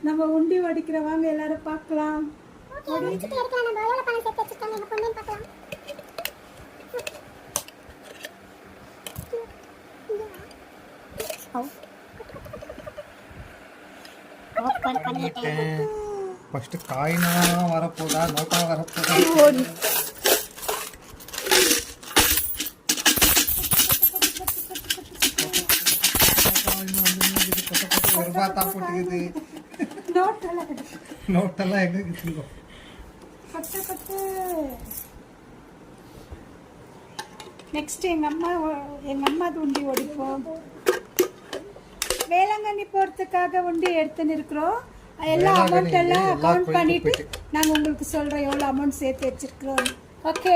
நம்ம உண்டி ஒடிக்கிறவங்க எல்லாரும் பார்க்கலாம். ஃபர்ஸ்ட் காயினா வரப்போதா நோட்டா வரப்போதா? ஒரு ரூபாய் தான் போட்டுக்குது. நோட்டெல்லாம் எங்க இருக்குங்க? நெக்ஸ்ட் எங்க அம்மா உண்டி ஒடிப்போம். வேளாங்கண்ணி போறதுக்காக உண்டி எடுத்துன்னு இருக்கிறோம். எல்லா அமௌண்ட் எல்லாம் கவுண்ட் பண்ணிட்டு நாங்க உங்களுக்கு சொல்றோம் எவ்வளவு அமௌண்ட் சேர்த்து வச்சிருக்கிறோம். ஓகே,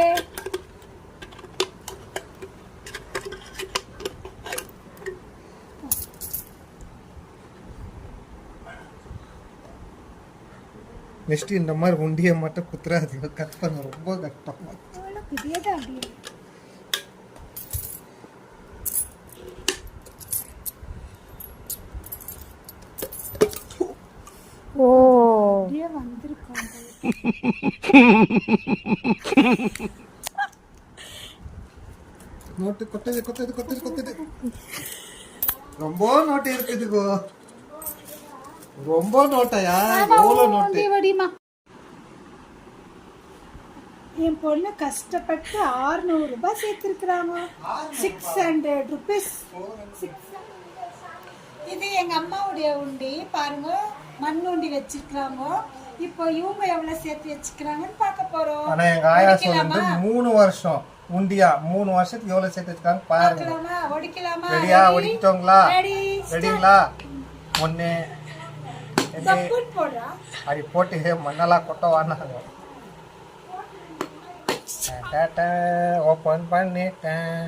நெக்ஸ்ட் இந்த மாதிரி உண்டியை மட்டும் குத்துறாதீங்க, கட் பண்ண ரொம்ப கஷ்டமா. இதேதான் அப்படியே நோட்டு கொட்டது கொட்டது கொட்டது கொட்டது. ரொம்ப நோட்டு இருக்குதுக்கோ, ரொம்ப நோட்டையா? எவ்வளவு நோட்டு? என் பொண்ணு கஷ்டப்பட்டு 600 ரூபாய் சேர்த்திருக்கிறாங்க. 600 rupees. இது எங்க அம்மாவுடைய உண்டி பாருங்க, மண் உண்டி வச்சிருக்காங்க. இப்போ இவங்க எவ்வளவு சேர்த்து வச்சுக்கிறாங்கன்னு பார்க்க போறோம். ஆனா எங்க ஆயா சொல்லிட்டு 3 வருஷம் உண்டியா, 3 வருஷத்துக்கு எவ்வளவு சேர்த்து வச்சிருக்காங்க பாருங்க. ஒடிக்கலாமா? ரெடியா? ஒடிக்கிட்டோங்களா? ரெடிங்களா? ஒண்ணு அப்படி போட்டு மண்ணெல்லாம் கொட்ட வாங்க. ஓபன் பண்ணிட்டேன்.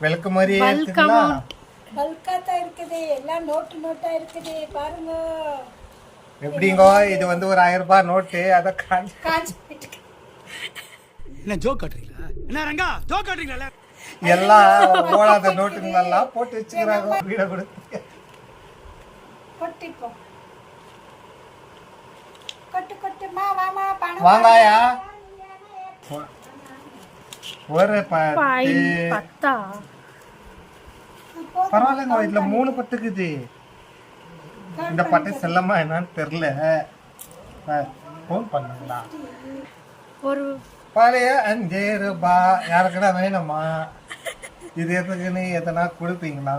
வெளுக்கு மாதிரி இருக்குங்களா? பல்கா இருக்குது, எல்லாம் நோட்டா இருக்குது பாருங்க. எப்படிங்கோ இது வந்து ஒரு 1000 ரூபாய் நோட்டு, அத காஞ்சி என்ன ஜோக் காட்டுறீங்களா? என்ன ரங்கா ஜோக் காட்டுறீங்களா? எல்லாம் ஓடாத நோட்டுங்களெல்லாம் போட்டு வச்சுக்கிறாங்க. வீட கொடுத்து கொட்டிப்போம். கொட்டு கொட்டுமா வாமா பணம் வாங்காயா? ஒரு பத்தா பரவாயில்லைங்க, இதுல 3 பட்டுக்குது. இந்த பட்டு செல்லமா என்னன்னு தெரியல. போன் பண்ணுங்களா? ஒரு பழைய 5 ரூபாய் யாருக்குடா வேணுமா? இது எதுக்குன்னு எதனா கொடுப்பீங்களா?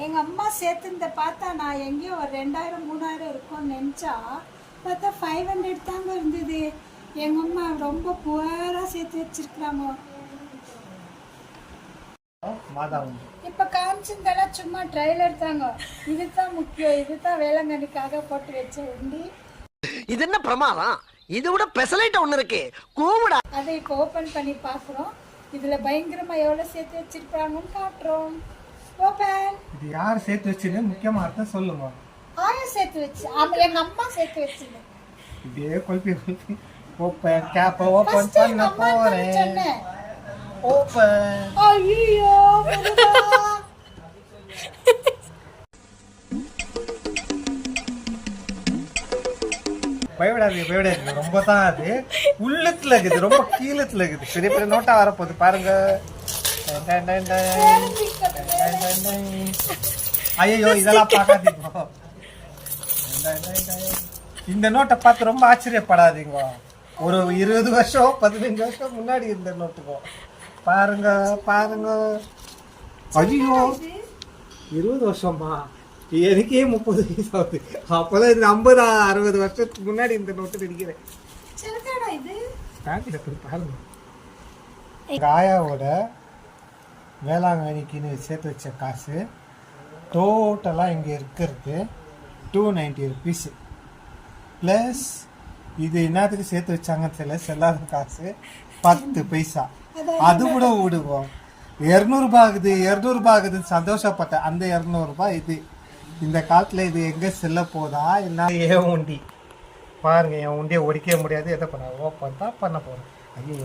எங்க அம்மா சேர்த்து பார்த்தா நான் எங்கேயோ ஒரு 2000 3000 இருக்கும்னு நினைச்சா பார்த்தா 500 தாங்க இருந்தது. எங்க அம்மா ரொம்ப புவரா சேர்த்து வச்சிருக்கிறாங்க. இப்ப காமிச்சிருந்தெல்லாம் சும்மா ட்ரைலர் தாங்க. இதுதான் முக்கியம், இதுதான் வேளாங்கண்ணிக்காக போட்டு வச்ச உண்டி. இது என்ன பிரமாதம்? இது விட பெசலைட் ஒண்ணு இருக்கு, கூவுடா. அதை இப்போ ஓபன் பண்ணி பாக்குறோம். இதுல பயங்கரமா எவ்வளவு சேர்த்து வச்சிருக்காங்கன்னு காட்டுறோம். ஓபன். இது யார் சேர்த்து வச்சுன்னு முக்கியமா அர்த்தம் சொல்லுங்க. ஆயா சேர்த்து வச்சு, எங்க அம்மா சேர்த்து வச்சுது. இதே கொல்பி ஓபன் கேப் ஓபன் பண்ண போறேன். ஓபன். ஐயோ பயப்படாதீங்க, ரொம்ப தான் அது உள்ளத்துல இருக்குது, ரொம்ப கீழத்துல இருக்குது. பெரிய பெரிய நோட்டா வரப்போகுது பாருங்க. ஐயோ இதெல்லாம் பார்க்காதீங்க. இந்த நோட்டை பார்த்து ரொம்ப ஆச்சரியப்படாதீங்க. ஒரு 20 வருஷம் 15 வருஷம் முன்னாடி இந்த நோட்டுக்கும் பாருங்க பாருங்க. ஐயோ 20 வருஷமா? எனக்கே 30 வயசு ஆகுது. அப்பதான் இந்த 50 60 வருஷத்துக்கு முன்னாடி இந்த நோட்டு நினைக்கிறேன். பாருங்க, ஆயாவோட வேளாங்கண்ணிக்குன்னு சேர்த்து வச்ச காசு டோட்டலாக இங்கே இருக்கிறது 290 rupees. ப்ளஸ் இது என்னத்துக்கு சேர்த்து வச்சாங்கன்னு தெரியல, செல்லாத காசு 10 பைசா. அது கூட விடுவோம். 200 ரூபாய் ஆகுது, 200 ரூபாய் ஆகுதுன்னு சந்தோஷப்பட்டேன். அந்த 200 ரூபாய் இது இந்த காலத்தில் இது எங்கே செல்ல போதா என்ன? என் உண்டி பாருங்க, என் உண்டியை ஒடிக்கவே முடியாது. எதை பண்ண ஓப்பன் தான் பண்ண போகிறேன். ஐயோ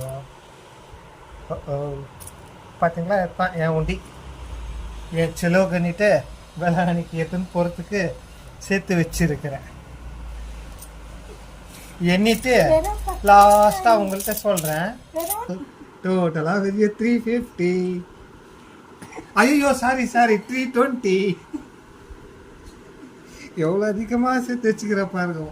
பார்த்தீங்களா, என் உண்டி என் செலவு பண்ணிட்டு வேளாங்கண்ணிக்கு எடுத்துன்னு போகிறதுக்கு சேர்த்து வச்சிருக்கிறேன். எண்ணிட்டு வெறும் 10,000. லாஸ்ட்டாக உங்கள்கிட்ட சொல்கிறேன். வெறும் டோட்டலாக வெளியே 350. ஐயோ சாரி 320. எவ்வளோ அதிகமாக சேர்த்து வச்சுக்கிற பாருங்க.